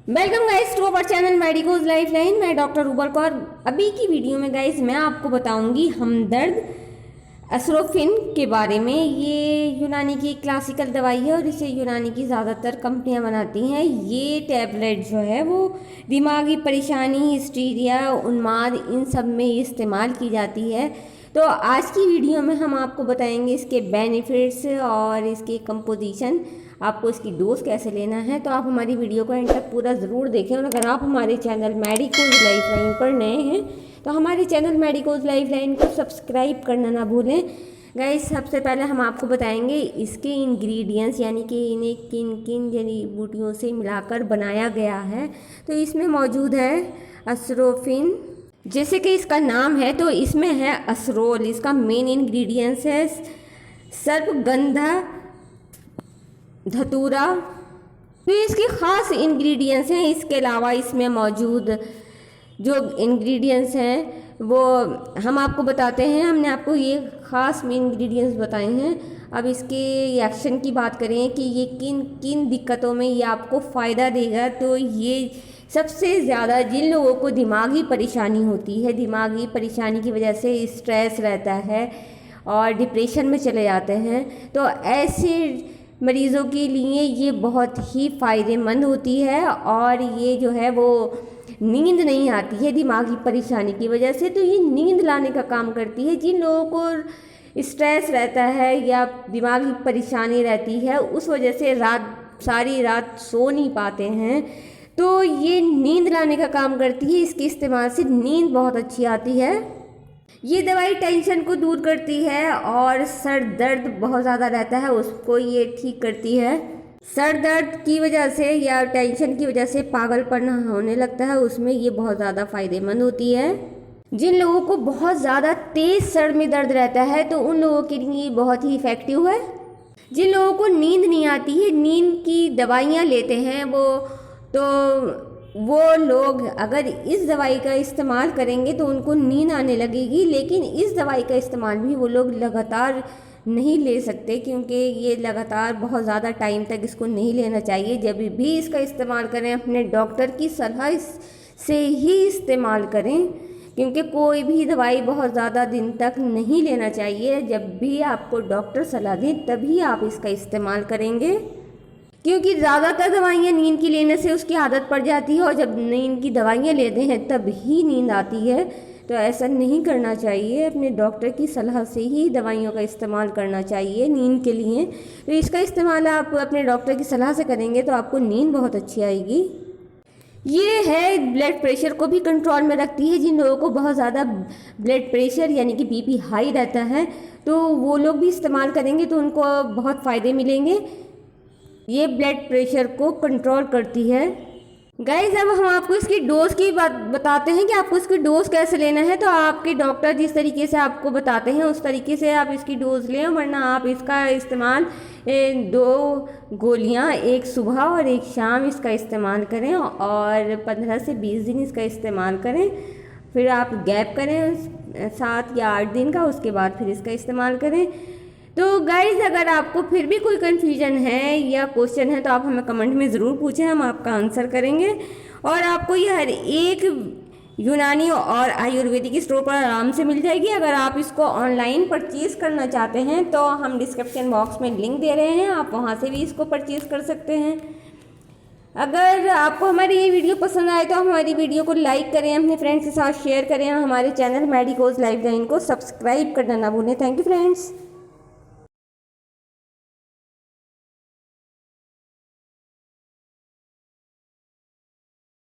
Welcome guys to our channel Medicos Life Line. मैं doctor Rubal Kaur. अभी की वीडियो में गाइस मैं आपको बताऊंगी हमदर्द एस्रोफिन के बारे में। ये यूनानी की क्लासिकल दवाई है और इसे यूनानी की ज़्यादातर कंपनियां बनाती हैं। ये टैबलेट जो है वो दिमागी परेशानी, हिस्टीरिया, उन्माद, इन सब में इस्तेमाल की जाती है। तो आज की वीडियो में हम आपको बताएंगे इसके बेनिफिट्स और इसकी कंपोजिशन, आपको इसकी डोज कैसे लेना है। तो आप हमारी वीडियो को एंड तक पूरा ज़रूर देखें। और अगर आप हमारे चैनल मेडिकोज लाइफ लाइन पर नए हैं तो हमारे चैनल मेडिकोज लाइफ लाइन को सब्सक्राइब करना ना भूलें। गाइस सबसे पहले हम आपको बताएंगे इसके इंग्रेडिएंट्स, यानी कि इन्हें किन किन जड़ी बूटियों से मिलाकर बनाया गया है। तो इसमें मौजूद है एस्रोफिन, जैसे कि इसका नाम है तो इसमें है असरोल। इसका मेन इंग्रेडिएंट्स है सर्पगंधा धतूरा। तो इसके ख़ास इंग्रेडिएंट्स हैं। इसके अलावा इसमें मौजूद जो इंग्रेडिएंट्स हैं वो हम आपको बताते हैं। हमने आपको ये ख़ास इंग्रेडिएंट्स बताए हैं। अब इसके एक्शन की बात करें कि ये किन किन दिक्कतों में ये आपको फ़ायदा देगा, तो ये सबसे ज़्यादा जिन लोगों को दिमागी परेशानी होती है, दिमागी परेशानी की वजह से स्ट्रेस रहता है और डिप्रेशन में चले जाते हैं, तो ऐसे मरीज़ों के लिए ये बहुत ही फ़ायदेमंद होती है। और ये जो है वो नींद नहीं आती है दिमागी परेशानी की वजह से, तो ये नींद लाने का काम करती है। जिन लोगों को स्ट्रेस रहता है या दिमागी परेशानी रहती है, उस वजह से सारी रात सो नहीं पाते हैं, तो ये नींद लाने का काम करती है। इसके इस्तेमाल से नींद बहुत अच्छी आती है। ये दवाई टेंशन को दूर करती है और सर दर्द बहुत ज़्यादा रहता है उसको ये ठीक करती है। सर दर्द की वजह से या टेंशन की वजह से पागलपन होने लगता है, उसमें ये बहुत ज़्यादा फ़ायदेमंद होती है। जिन लोगों को बहुत ज़्यादा तेज़ सर में दर्द रहता है तो उन लोगों के लिए बहुत ही इफ़ेक्टिव है। जिन लोगों को नींद नहीं आती है, नींद की दवाइयाँ लेते हैं वो लोग अगर इस दवाई का इस्तेमाल करेंगे तो उनको नींद आने लगेगी। लेकिन इस दवाई का इस्तेमाल भी वो लोग लगातार नहीं ले सकते, क्योंकि ये लगातार बहुत ज़्यादा टाइम तक इसको नहीं लेना चाहिए। जब भी इसका इस्तेमाल करें अपने डॉक्टर की सलाह से ही इस्तेमाल करें, क्योंकि कोई भी दवाई बहुत ज़्यादा दिन तक नहीं लेना चाहिए। जब भी आपको डॉक्टर सलाह दें तभी आप इसका इस्तेमाल करेंगे, क्योंकि ज़्यादातर दवाइयाँ नींद की लेने से उसकी आदत पड़ जाती है और जब नींद की दवाइयाँ लेते हैं तब ही नींद आती है। तो ऐसा नहीं करना चाहिए, अपने डॉक्टर की सलाह से ही दवाइयों का इस्तेमाल करना चाहिए नींद के लिए। तो इसका इस्तेमाल आप अपने डॉक्टर की सलाह से करेंगे तो आपको नींद बहुत अच्छी आएगी। ये है ब्लड प्रेशर को भी कंट्रोल में रखती है। जिन लोगों को बहुत ज़्यादा ब्लड प्रेशर यानी कि बीपी हाई रहता है तो वो लोग भी इस्तेमाल करेंगे तो उनको बहुत फ़ायदे मिलेंगे। ये ब्लड प्रेशर को कंट्रोल करती है। गाइस अब हम आपको इसकी डोज की बात बताते हैं कि आपको इसकी डोज कैसे लेना है। तो आपके डॉक्टर जिस तरीके से आपको बताते हैं उस तरीके से आप इसकी डोज लें, वरना आप इसका इस्तेमाल 2 गोलियां एक सुबह और एक शाम इसका इस्तेमाल करें और 15 से 20 दिन इसका इस्तेमाल करें। फिर आप गैप करें 7 या 8 दिन का, उसके बाद फिर इसका इस्तेमाल करें। तो गाइज़ अगर आपको फिर भी कोई कन्फ्यूजन है या क्वेश्चन है तो आप हमें कमेंट में ज़रूर पूछें, हम आपका आंसर करेंगे। और आपको ये हर एक यूनानी और आयुर्वेदिक स्टोर पर आराम से मिल जाएगी। अगर आप इसको ऑनलाइन परचेज़ करना चाहते हैं तो हम डिस्क्रिप्शन बॉक्स में लिंक दे रहे हैं, आप वहाँ से भी इसको परचेज़ कर सकते हैं। अगर आपको हमारी ये वीडियो पसंद आए तो हमारी वीडियो को लाइक करें, अपने फ्रेंड्स के साथ शेयर करें, हमारे चैनल मेडिकोज लाइफ लाइन को सब्सक्राइब करना ना भूलें। Thank you friends.